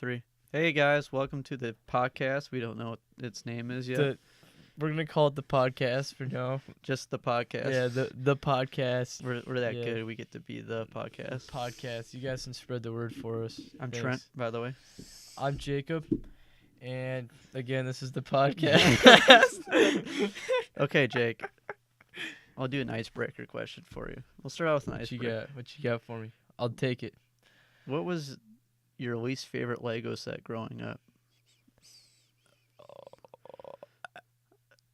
Three. Hey guys, welcome to the podcast. We don't know what its name is yet. We're gonna call it the podcast for now. Just the podcast. Yeah, the podcast. We're that yeah. good. We get to be the podcast. Podcast. You guys can spread the word for us. I'm Thanks. Trent, by the way. I'm Jacob, and again, this is the podcast. Okay, Jake. I'll do an icebreaker question for you. We'll start out with an What you icebreaker. got? What you got for me? I'll take it. What was your least favorite Lego set growing up?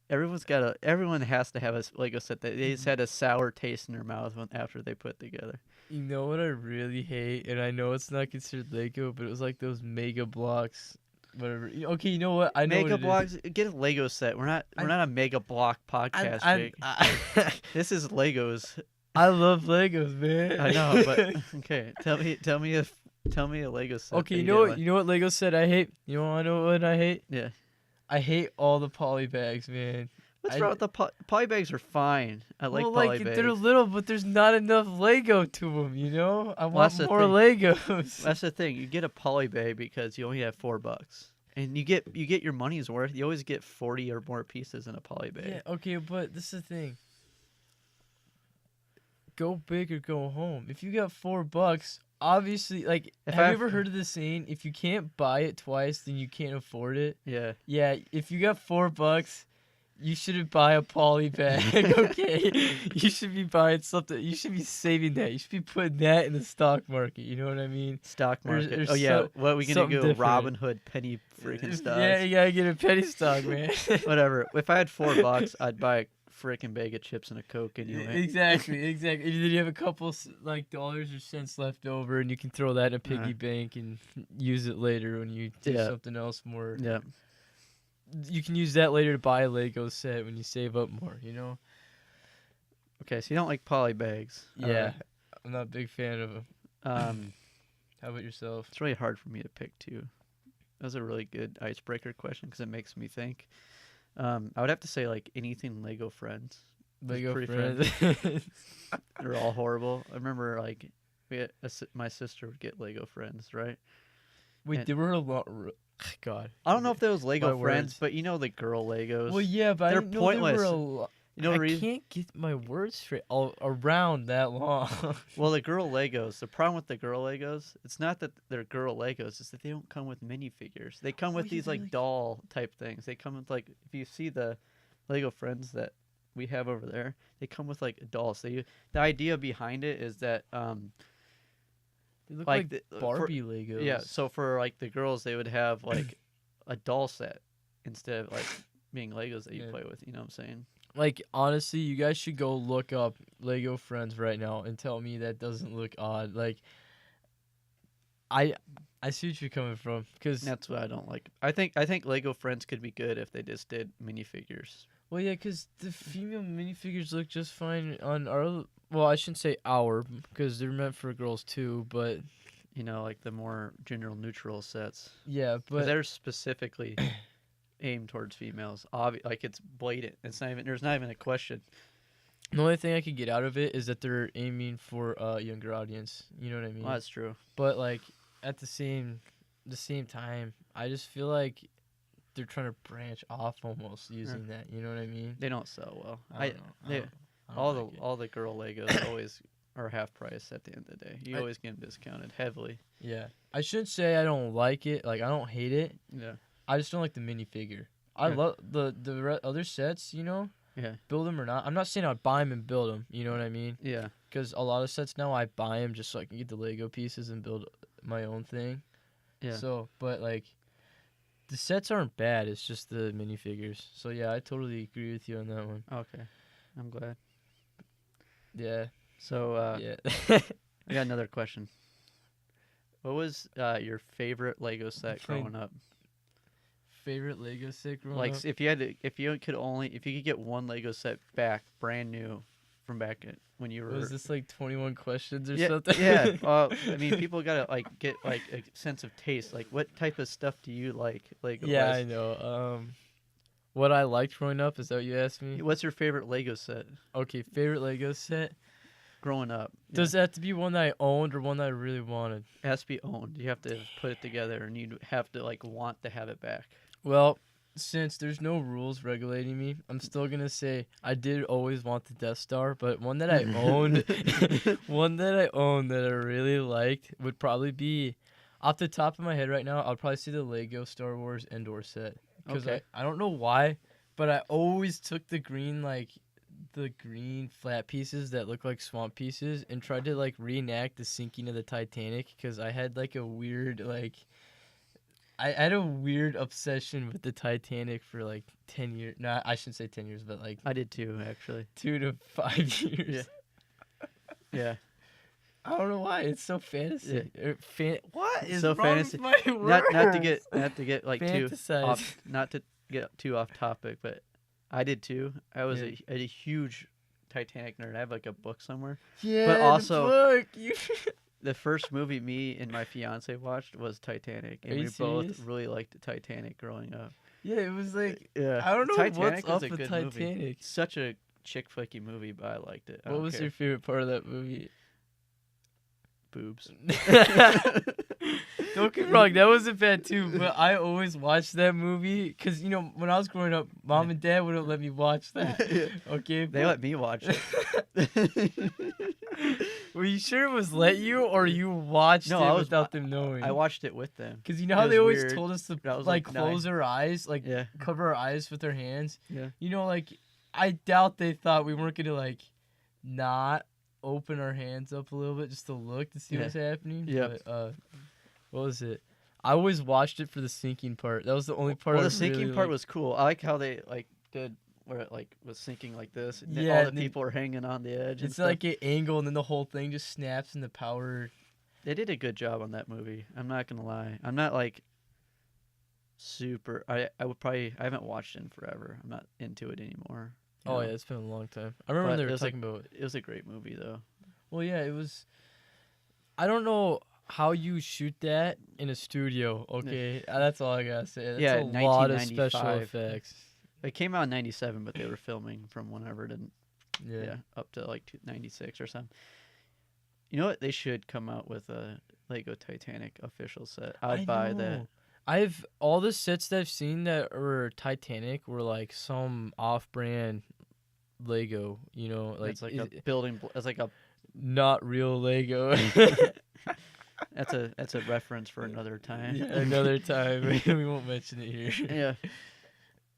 Everyone has to have a Lego set that they just had a sour taste in their mouth after they put together. You know what I really hate, and I know it's not considered Lego, but it was like those Mega Blocks, whatever. Okay, you know what? I know Mega what it Blocks. Get a Lego set. We're not a Mega Block podcast, Jake. This is Legos. I love Legos, man. I know, but okay. Tell me a Lego set. Okay, that you didn't know what? like. You know what Lego said I hate? You know what I hate? Yeah. I hate all the poly bags, man. What's wrong with the poly bags? Are fine. I like well, poly bags. they're little, but there's not enough Lego to them. You know, I want that's the more thing. Legos. That's the thing. You get a poly bag because you only have $4, and you get your money's worth. You always get 40 or more pieces in a poly bag. Yeah, okay, but this is the thing. Go big or go home. If you got $4, obviously, like, If have I- you ever heard of the saying? If you can't buy it twice, then you can't afford it. Yeah. Yeah, if you got $4, you shouldn't buy a poly bag, okay? You should be buying something. You should be saving that. You should be putting that in the stock market. You know what I mean? Stock market. there's Oh yeah. so- What are we gonna something go? different. Robin Hood penny freaking stocks. Yeah, you gotta get a penny stock, man. Whatever. If I had $4, I'd buy a freaking bag of chips and a Coke anyway. Exactly. And then you have a couple like dollars or cents left over, and you can throw that in a piggy bank and use it later when you do Yeah. something else more. Yeah. You can use that later to buy a Lego set when you save up more. You know? Okay. So you don't like poly bags. Yeah. I'm not a big fan of them. Um. How about yourself? It's really hard for me to pick two. That was a really good icebreaker question because it makes me think. I would have to say like anything Lego Friends. Lego pretty friends. They're all horrible. I remember like my sister would get Lego Friends, right? Wait, And- there were a lot. God. I don't know if that was Lego My Friends, words. but you know the girl Legos. Well, yeah, but They're I didn't know there were pointless. a lot. You know the I reason? can't get my words straight around that long. Well, the girl Legos. The problem with the girl Legos, it's not that they're girl Legos. It's that they don't come with minifigures. They come with yeah, these they're like like- doll type things. They come with like if you see the Lego Friends that we have over there, they come with like dolls. The idea behind it is that They look like like the- Barbie Legos. yeah. So for like the girls, they would have like a doll set instead of like being Legos that you Yeah. play with. You know what I'm saying? Like, honestly, you guys should go look up Lego Friends right now and tell me that doesn't look odd. Like, I see what you're coming from. Because, That's what I don't like. I think Lego Friends could be good if they just did minifigures. well, yeah, because the female minifigures look just fine on our. Well, I shouldn't say our, because they're meant for girls too, but You know, like the more gender neutral sets. yeah, But but. they're specifically aimed towards females. Like it's blatant. It's not even. There's not even a question. The only thing I could get out of it is that they're aiming for a younger audience. You know what I mean? Well, that's true. But like at the same time, I just feel like they're trying to branch off almost using that. You know what I mean? They don't sell well. I don't know. they- I don't like it. all the girl Legos always are half price at the end of the day. You I- always get them discounted heavily. Yeah, I shouldn't say I don't like it. Like I don't hate it. Yeah. I just don't like the minifigure. I Yeah. love the other sets. You know, Yeah. build them or not. I'm not saying I'd buy them and build them. You know what I mean? Yeah. Because a lot of sets now I buy them just so I can get the Lego pieces and build my own thing. Yeah. So, but like, the sets aren't bad. It's just the minifigures. So yeah, I totally agree with you on that one. Okay. I'm glad. Yeah. So Yeah. I got another question. What was your favorite Lego set trying- growing up? Favorite Lego set growing Like up? if you could get one Lego set back, brand new, from back when you were. Was this like 21 questions or yeah, something? yeah. Well, I mean, people gotta like get like a sense of taste. Like, what type of stuff do you like? Lego. Yeah, I know. What I liked growing up, is that what you asked me? What's your favorite Lego set? Okay, favorite Lego set. growing up. Does it have to be one that I owned or one that I really wanted? It has to be owned. You have to put it together, and you have to like want to have it back. Well, since there's no rules regulating me, I'm still gonna say I did always want the Death Star, but one that I owned, one that I owned that I really liked would probably be, off the top of my head right now, I'll probably say the Lego Star Wars Endor set. Because Okay. I don't know why, but I always took the green flat pieces that look like swamp pieces and tried to like reenact the sinking of the Titanic because I had like a weird I had a weird obsession with the Titanic for like 10 years. No, I shouldn't say 10 years, but like I did too, actually. 2 to 5 years. Yeah. I don't know why. It's so fantasy. What is So wrong fantasy. with my words? Not to get like too Fantasize. off, not to get too off topic, but I did too. I was Yeah. a huge Titanic nerd. I have like a book somewhere. Yeah, But the also- book. You... The first movie me and my fiance watched was Titanic, and Are we you both serious? really liked Titanic growing up. Yeah, it was like Yeah, I don't know Titanic what's was up a with good movie. Titanic. Such a chick flicky movie, but I liked it. I What don't was care. your favorite part of that movie? Boobs. Don't get me wrong, that wasn't bad too. But I always watched that movie because when I was growing up, mom and dad wouldn't let me watch that. Okay, They let me watch it. Were you sure it was let you or you watched No, it I was- without them knowing? I watched it with them. Because you know it how was they always weird. told us to I was, like like, close our eyes, like Yeah, cover our eyes with our hands. yeah. Like I doubt they thought we weren't gonna like not open our hands up a little bit just to look to see Yeah. what's happening. Yep. But, what was it? I always watched it for the sinking part. That was the only part. Well, I the sinking really part liked. was cool. I like how they like did where it like was sinking like this. And Yeah, all the and then- people are hanging on the edge. and It's stuff. like an angle, and then the whole thing just snaps, and the power. They did a good job on that movie. I'm not gonna lie. I'm not like super. I would probably. I haven't watched it in forever. I'm not into it anymore. you Oh know? yeah, it's been a long time. I remember when But they it were was, like- talking about. It was a great movie though. Well, yeah, it was. I don't know how you shoot that in a studio. Okay, that's all I gotta say. That's Yeah, a lot of special 1995. effects. It came out in '97, but they were filming from whenever to Yeah. up to like '96 or something. You know what? They should come out with a Lego Titanic official set. I'd buy that. know. I've all the sets that I've seen that were Titanic were like some off-brand Lego. Like It's like is a it building. It's like a. not real Lego. That's a reference for another time. Yeah, another time. We won't mention it here.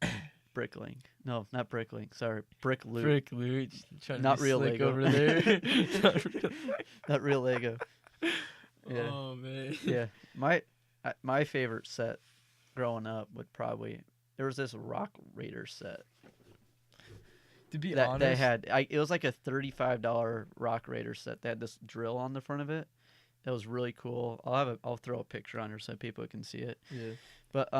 Yeah. Bricklink. No, not Bricklink. Sorry, Brick Loot. Frick, Luke, trying Not to be real slick Lego. over there. Not real- Not real Lego. Yeah. Oh man. Yeah. My favorite set growing up would probably there was this Rock Raider set To be that honest, they had. It was like a $35 Rock Raider set. They had this drill on the front of it. That was really cool. I'll throw a picture on here so people can see it. yeah. But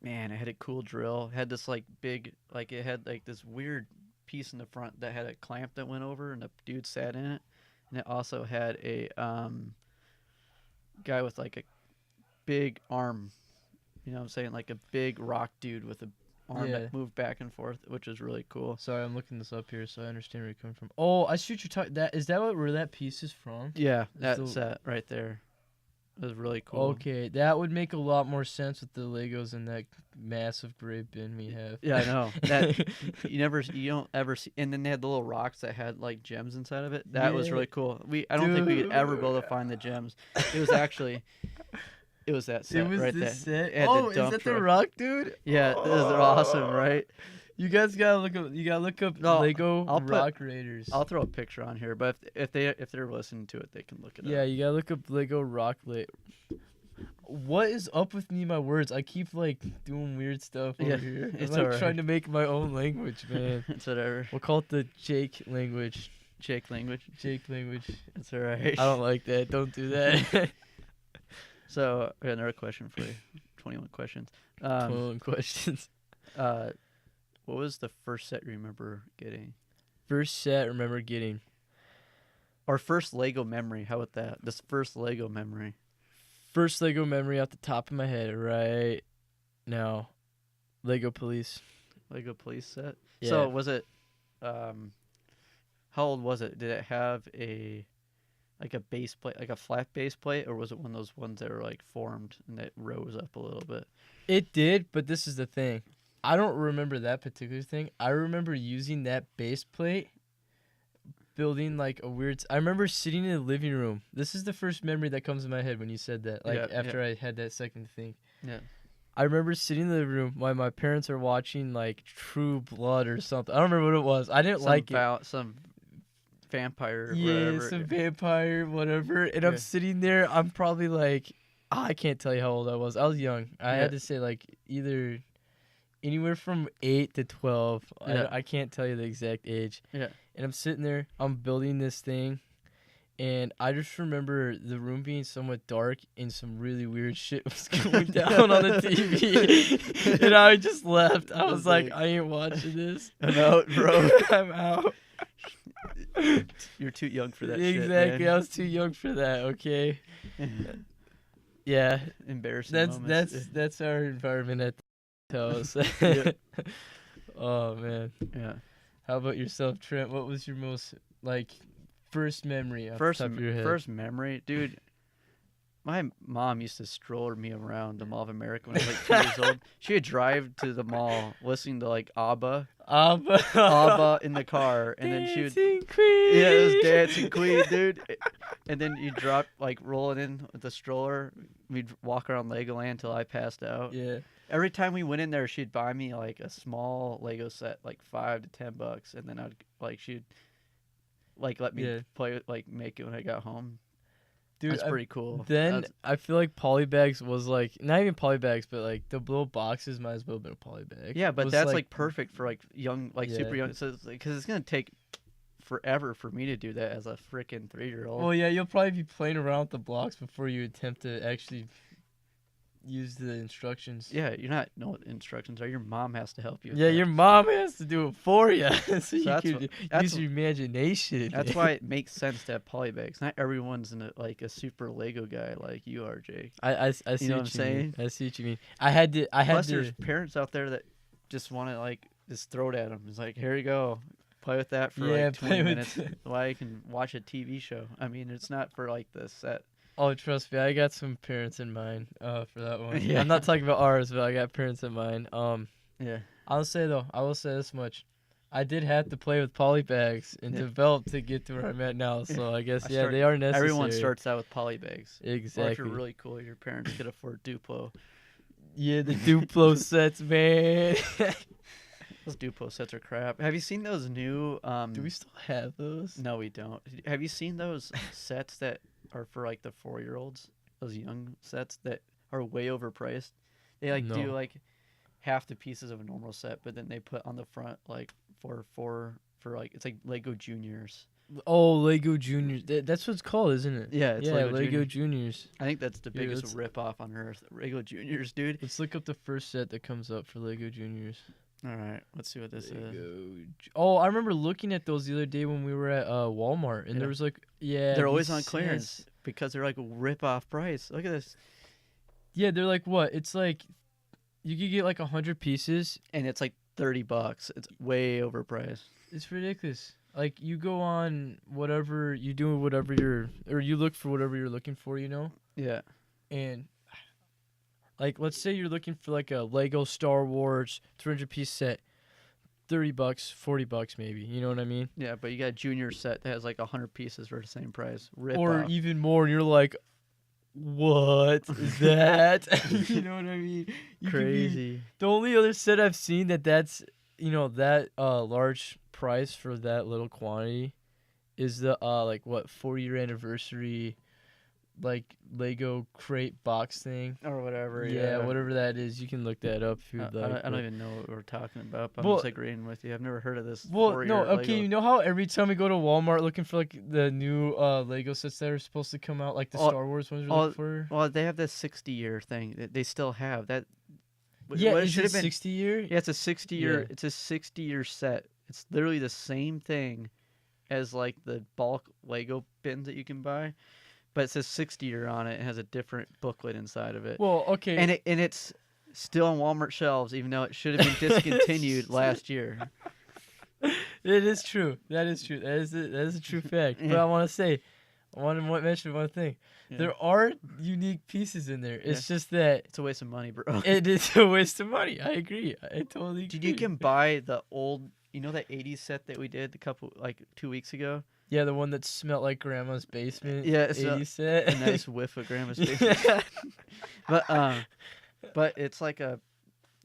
man, it had a cool drill. It had this like big it had like this weird piece in the front that had a clamp that went over and the dude sat in it. And it also had a guy with like a big arm. You know what I'm saying? Like a big rock dude with a arm Yeah. that moved back and forth, which is really cool. Sorry, I'm looking this up here so I understand where you're coming from. Oh, I see what you're talking. Is that where that piece is from? Yeah, that So- set right there. It was really cool. Okay, that would make a lot more sense with the Legos in that massive gray bin we have. Yeah, I know. That you don't ever see. And then they had the little rocks that had like gems inside of it. That was Yeah. really cool. I don't think we could ever be able to Dude. find the gems. It was actually, it was that set It was right this there. set. It had the Oh, is dump that the truck. rock, dude? Yeah, those are awesome, right? You guys gotta look up. You gotta look up No, Lego I'll put- Rock Raiders. I'll throw a picture on here, but if they're listening to it, they can look it Yeah, up. you gotta look up Lego Rock. What is up with me and my words? I keep like doing weird stuff over Yeah, here. I'm it's like alright. trying to make my own language, man. It's whatever. We'll call it the Jake language. Jake language. Jake language. It's alright. I don't like that. Don't do that. So I got another question for you. 21 questions. 21 questions. What was the first set you remember getting? First set I remember getting. Or first Lego memory? How about that? This first Lego memory. First Lego memory off the top of my head right now. Lego Police. Lego police set. Yeah. So was it? How old was it? Did it have a like a base plate, like a flat base plate, or was it one of those ones that were like formed and that rose up a little bit? It did, but this is the thing. I don't remember that particular thing. I remember using that base plate, building like a weird. I remember sitting in the living room. This is the first memory that comes in my head when you said that. Like Yeah, after I had that second thing. Yeah. I remember sitting in the living room while my parents are watching like True Blood or something. I don't remember what it was. I didn't like it. Some vampire, or Yeah, whatever. some vampire, whatever. And I'm Yeah. sitting there. I'm probably like, I can't tell you how old I was. I was young. I Yeah. had to say like either anywhere from 8 to 12. Yeah. I can't tell you the exact age. Yeah. And I'm sitting there. I'm building this thing. And I just remember the room being somewhat dark and some really weird shit was going down on the TV. And I just left. I was like, I ain't watching this. I'm out, bro. I'm out. You're too young for that Exactly. shit, I was too young for that. Okay. man. Yeah. Embarrassing That's moments. that's our environment at the house. Yeah. Oh man. Yeah. How about yourself, Trent? What was your most like first memory off First, the top of your head? first memory, dude. My mom used to stroller me around the Mall of America when I was like 2 years old. She would drive to the mall listening to like ABBA, ABBA in the car, and then she would. Dancing Queen. Yeah, it was Dancing Queen, dude. And then you drop like rolling in with the stroller. We'd walk around Legoland till I passed out. Yeah. Every time we went in there, she'd buy me like a small Lego set, like $5 to $10, and then she'd like let me Yeah. play with, like make it when I got home. Dude, That's pretty cool. then That's- I feel like polybags was like not even polybags, but like the little boxes might as well have been a polybag. yeah, but Was, that's like perfect for like young, like Yeah. super young. So because it's gonna take forever for me to do that as a freaking 3-year-old. Well, yeah, you'll probably be playing around with the blocks before you attempt to actually use the instructions. Yeah, you're not know what instructions are. Your mom has to help you. with Yeah, that. your mom has to do it for you, so you that's can wh- that's use wh- your imagination. That's why it makes sense to have polybags. Not everyone's like a super Lego guy like you are, Jake. I see know what I'm what you mean. saying? I see what you mean. I had Plus, to. there's parents out there that just want to like just throw it at them. It's like, here you go, play with that for Yeah, like play 20 with minutes. it. Why you can watch a TV show. I mean, it's not for like the set. Oh, trust me, I got some parents in mind for that one. Yeah. I'm not talking about ours, but I got parents in mind. Yeah. I will say this much. I did have to play with polybags and Yeah. develop to get to where I'm at now. So I guess I they are necessary. Everyone starts out with polybags. Or if Exactly. you're really cool, your parents could afford Duplo. Yeah, the Duplo sets, man. Those Duplo sets are crap. Have you seen those new? Do we still have those? No, we don't. Have you seen those sets that are for like the 4-year-olds? Those young sets that are way overpriced. They like do No. like half the pieces of a normal set, but then they put on the front like for like it's like Lego Juniors. Oh, Lego Juniors. That's what it's called, isn't it? Yeah, it's yeah, Lego Juniors. I think that's the Dude, biggest let's- rip off on earth. Lego Juniors, dude. Let's look up the first set that comes up for Lego Juniors. All right, let's see what this is. Oh, I remember looking at those the other day when we were at Walmart, and Yeah. there was like, yeah, They're always these on clearance sets- because they're like rip off price. Look at this, Yeah, they're like what? It's like you could get like 100 pieces. and it's like $30. It's way overpriced. It's ridiculous. Like you go on whatever you do, whatever you look for whatever you're looking for, you know, Yeah. and like let's say you're looking for like a Lego Star Wars 300-piece set, $30, $40 maybe. You know what I mean? Yeah, but you got a junior set that has like 100 pieces for the same price. Rip Or off. even more, and you're like, what is that? You know what I mean? You could be- Crazy. the only other set I've seen that's that large price for that little quantity is the like what 4-year anniversary like Lego crate box thing. Or whatever. Yeah, whatever that is. You can look that up if you'd I, like. I don't but- even know what we're talking about. But Well- I'm just agreeing with you. I've never heard of this. Well, no, 4-year okay. Lego. You know how every time we go to Walmart looking for like the new Lego sets that are supposed to come out, like the Oh, Star Wars ones we're oh, looking for. Well, they have this 60-year thing. They still have that. Yeah, what it is should it have been. 60-year? Yeah, it's a 60-year. Yeah. It's a 60-year set. It's literally the same thing as like the bulk Lego bins that you can buy, but it says 60-year on it and has a different booklet inside of it. Well, okay. And it's still on Walmart shelves, even though it should have been discontinued last year. It is true. That is true. That is a true fact. But Yeah. I want to say, I want to mention one thing. Yeah. There are unique pieces in there. It's just that It's a waste of money, bro. it is a waste of money. I agree. I totally agree. Dude, you can buy the old, that 80s set that we did 2 weeks ago? Yeah, the one that smelled like grandma's basement. Yeah, it's 80 set. a nice whiff of grandma's basement. But it's like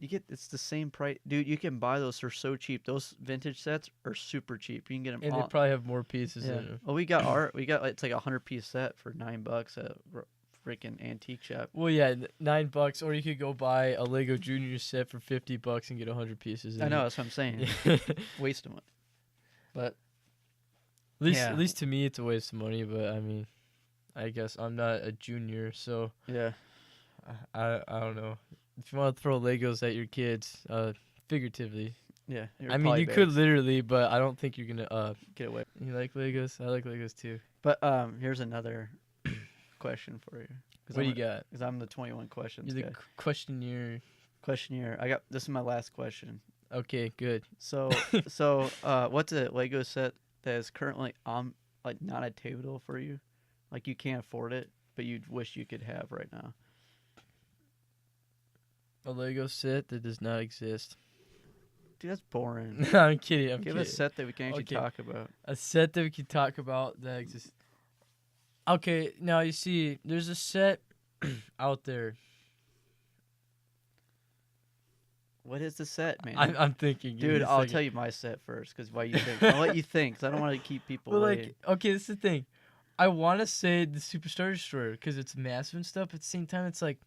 it's the same price. Dude, you can buy those. They're so cheap. Those vintage sets are super cheap. You can get them And they probably have more pieces in them. Well, it's like a 100-piece set for $9 at freaking antique shop. Well, yeah, $9, or you could go buy a Lego Junior set for $50 and get 100 pieces. In I know, it. that's what I'm saying. Waste of money. But at least to me, it's a waste of money. But I mean, I guess I'm not a junior, so yeah, I don't know. If you want to throw Legos at your kids, figuratively, yeah. I mean, you could literally, but I don't think you're gonna get away. You like Legos? I like Legos too. But here's another question for you. What do you got? Because I'm the 21 questions You're the guy. questionnaire. Questionnaire. This is my last question. Okay, good. So, what's a Lego set that is currently not attainable for you? Like you can't afford it, but you'd wish you could have right now. A Lego set that does not exist. Dude, that's boring. No, I'm kidding. Give us a set that we can actually talk about. A set that we can talk about that exists. Okay, now you see, there's a set out there. What is the set, man? I'm thinking. Dude, I'll tell you my set first, because why you think. I'll let you think, because I don't want to keep people waiting. Okay, this is the thing. I want to say the Superstar Destroyer, because it's massive and stuff. At the same time, it's like,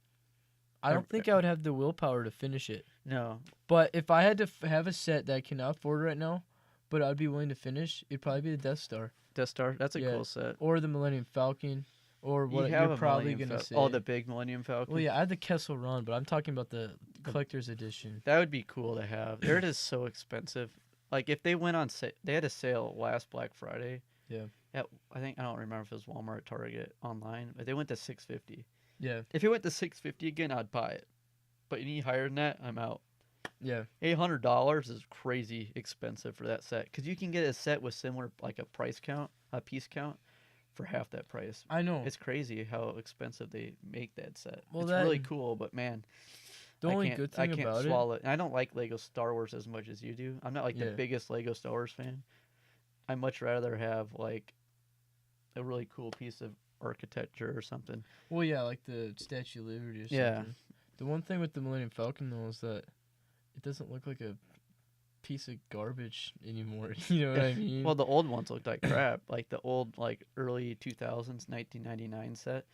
I don't think I would have the willpower to finish it. No. But if I had to have a set that I cannot afford right now, but I'd be willing to finish, it'd probably be the Death Star. Death Star? That's a cool set. Or the Millennium Falcon. Or what you're probably going to say. Oh, the big Millennium Falcon? Well, yeah, I had the Kessel Run, but I'm talking about the collector's edition. That would be cool to have. They're just so expensive. Like, if they went on sale, they had a sale last Black Friday. Yeah. I don't remember if it was Walmart or Target online, but they went to $650. Yeah. If it went to $650 again, I'd buy it. But any higher than that, I'm out. Yeah. $800 is crazy expensive for that set, because you can get a set with similar, like a piece count, for half that price. I know. It's crazy how expensive they make that set. Well, it's really cool, but man, the only good thing I can't about swallow it. And I don't like Lego Star Wars as much as you do. I'm not like the biggest Lego Star Wars fan. I'd much rather have like a really cool piece of architecture or something. Well, yeah, like the Statue of Liberty or something. Yeah. The one thing with the Millennium Falcon, though, is that it doesn't look like a piece of garbage anymore. You know what I mean? Well, the old ones looked like crap. Like the old, like early 2000s, 1999 set.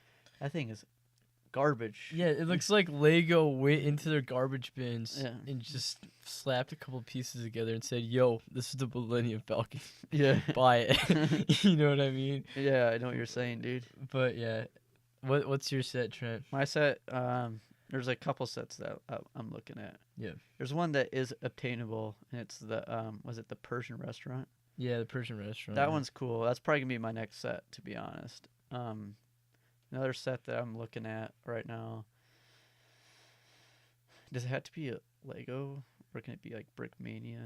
That thing is garbage. Yeah, it looks like Lego went into their garbage bins and just slapped a couple pieces together and said, "Yo, this is the Millennium Falcon. Yeah, buy it." You know what I mean? Yeah, I know what you're saying, dude. But yeah, what's your set, Trent? My set, there's a couple sets that I'm looking at. Yeah. There's one that is obtainable, and it's the was it the Persian restaurant? Yeah, the Persian restaurant. That one's cool. That's probably gonna be my next set, to be honest. Another set that I'm looking at right now. Does it have to be a Lego, or can it be like Brickmania?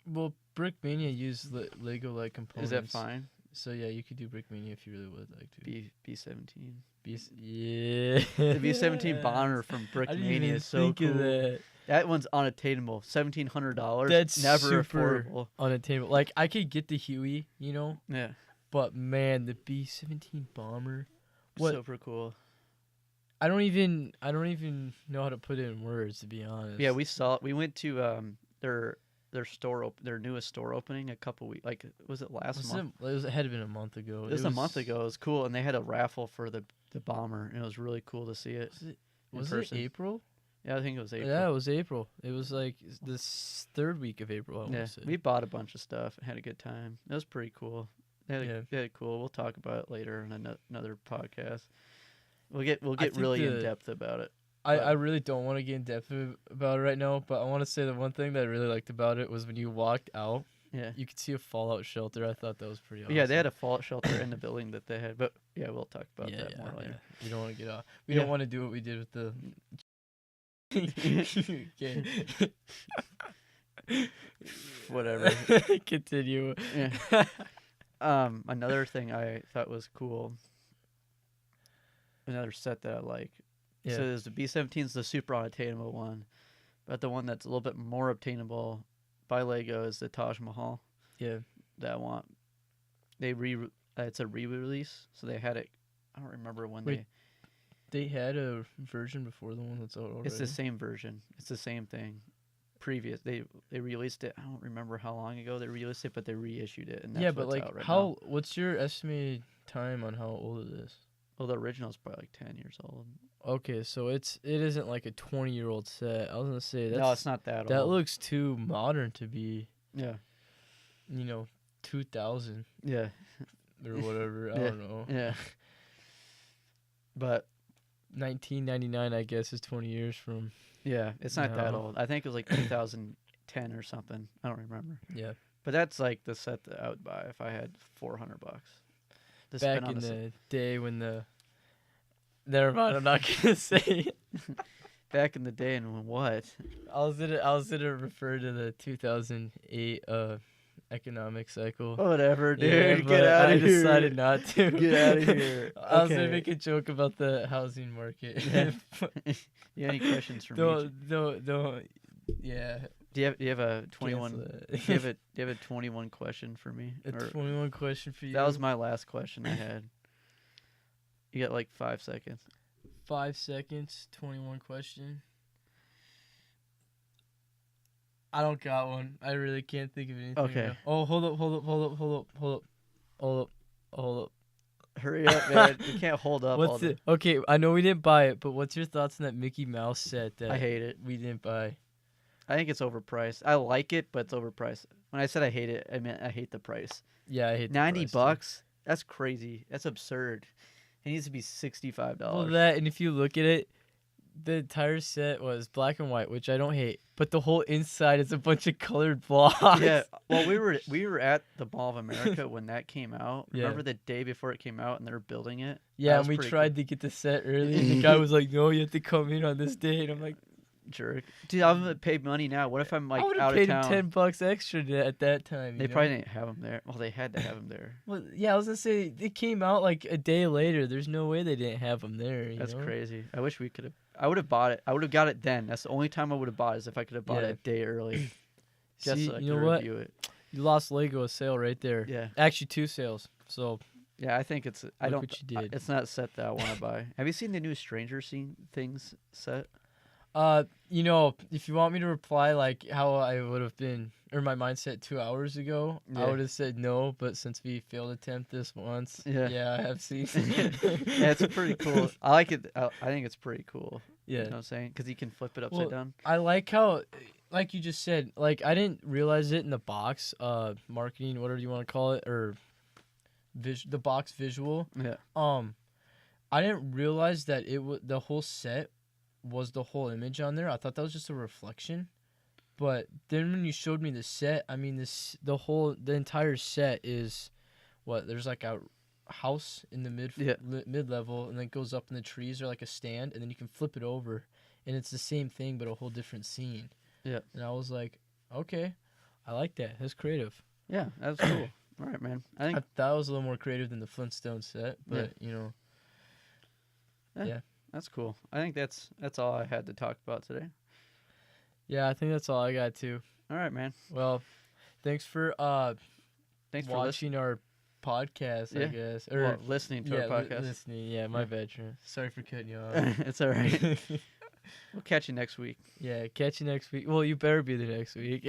Well, Brickmania use Lego-like components. Is that fine? So yeah, you could do Brickmania if you really would like to. B-17. Yeah. The B-17 bomber from Brickmania is so cool. That one's unattainable. $1,700. That's never super affordable. Unattainable. Like I could get the Huey, you know. Yeah. But man, the B-17 bomber. Super cool. I don't even know how to put it in words, to be honest. Yeah, we went to their their newest store opening a couple weeks. Like, was it last month? It had been a month ago. It was a month ago. It was cool, and they had a raffle for the bomber, and it was really cool to see it. Was it April? Yeah, I think it was April. Yeah, it was April. It was like the third week of April. We bought a bunch of stuff and had a good time. It was pretty cool. They had cool. We'll talk about it later in another podcast. We'll get really in depth about it. I really don't want to get in depth about it right now, but I want to say the one thing that I really liked about it was when you walked out, you could see a fallout shelter. I thought that was pretty awesome. Yeah, they had a fallout shelter in the building that they had, but yeah, we'll talk about that more later. We don't want to get off. We don't want to do what we did with the. Okay. Whatever. Continue. Yeah. Another thing I thought was cool. Another set that I like. Yeah. So there's the B-17 is the super unattainable one, but the one that's a little bit more obtainable by Lego is the Taj Mahal Yeah. that I want. It's a re-release, so they had it. I don't remember when Wait, They had a version before the one that's out already. It's the same version. It's the same thing. Previous they released it. I don't remember how long ago they released it, but they reissued it, and that's Yeah, but what's like, out right how? now. What's your estimated time on how old it is? Well, the original's probably like 10 years old. Okay, so it isn't like a 20-year-old set. I was gonna say No, it's not that old. that looks too modern to be, Yeah. 2000 Yeah. or whatever. I Yeah. don't know. Yeah. But 1999, I guess, is 20 years from. yeah, it's not that No. old. I think it was like 2010 or something. I don't remember. Yeah. But that's like the set that I would buy if I had $400 to Back spend on in a set. the day when the. Never mind. I'm not gonna say it. Back in the day, and when what? I was gonna refer to the 2008 economic cycle. Whatever, dude. Yeah, Get but out I of here. decided not to. Get outta here. I was Okay. gonna make a joke about the housing market. Yeah. You have any questions for me? Don't. Yeah. Do you have a 21? cancel Do it. you have a 21 question for me? A Or- 21 question for you. that was my last question I had. You got like 5 seconds. 5 seconds. 21 question. I don't got one. I really can't think of anything. Okay. now. Oh, hold up. Hurry up, man! You can't hold up. all What's the- it? Okay, I know we didn't buy it, but what's your thoughts on that Mickey Mouse set that I hate it. we didn't buy? I think it's overpriced. I like it, but it's overpriced. When I said I hate it, I meant I hate the price. Yeah, I hate the 90 price, too. bucks? That's crazy. That's absurd. It needs to be $65. Well, that, and if you look at it, the entire set was black and white, which I don't hate, but the whole inside is a bunch of colored blocks. Yeah, well, we were at the Mall of America when that came out. Yeah. Remember the day before it came out, and they were building it. Yeah, That and was we pretty tried to get the set early, and the guy was like, "No, you have to come in on this day." And I'm like, Jerk, dude, I'm gonna pay money now. What if I'm like I would out have of paid him town? $10 extra at that time. They you know? probably didn't have them there. Well, they had to have them there. Well, yeah, I was gonna say it came out like a day later. There's no way they didn't have them there. You That's know? crazy. I wish we could have. I would have bought it. I would have got it then. That's the only time I would have bought it is if I could have bought Yeah. it a day early. Just See, so I you could know what? review it. You lost Lego a sale right there. Yeah, Actually, 2 sales. So yeah. I think it's. I Look don't. what you did. It's not a set that I want to buy. Have you seen the new Stranger Things set? if you want me to reply like how I would have been or my mindset 2 hours ago, I Yeah. would have said no. But since we failed attempt this once, Yeah. I have seen. Yeah, it's pretty cool. I like it. I think it's pretty cool. You Yeah, know what I'm saying? Because you can flip it upside Well, down. I like how, like you just said, like I didn't realize it in the box, marketing, whatever you want to call it, or the box visual. Yeah. I didn't realize that the whole set was the whole image on there. I thought that was just a reflection. But then when you showed me the set, I mean the entire set is what? There's like a house in the Yeah. mid level, and then it goes up in the trees or like a stand, and then you can flip it over, and it's the same thing but a whole different scene. Yeah. And I was like, okay, I like that. That's creative. Yeah, that's cool. All right, man. I think I thought it was a little more creative than the Flintstone set, but that's cool. I think that's all I had to talk about today. yeah, I think that's all I got too. All right, man. Well, thanks for Thanks for listening. watching our podcast, I Yeah. guess. Or listening to yeah, our podcast. listening. Yeah, my bad, Trent. Sorry for cutting you off. It's all right. We'll catch you next week. Yeah, catch you next week. Well, you better be there next week.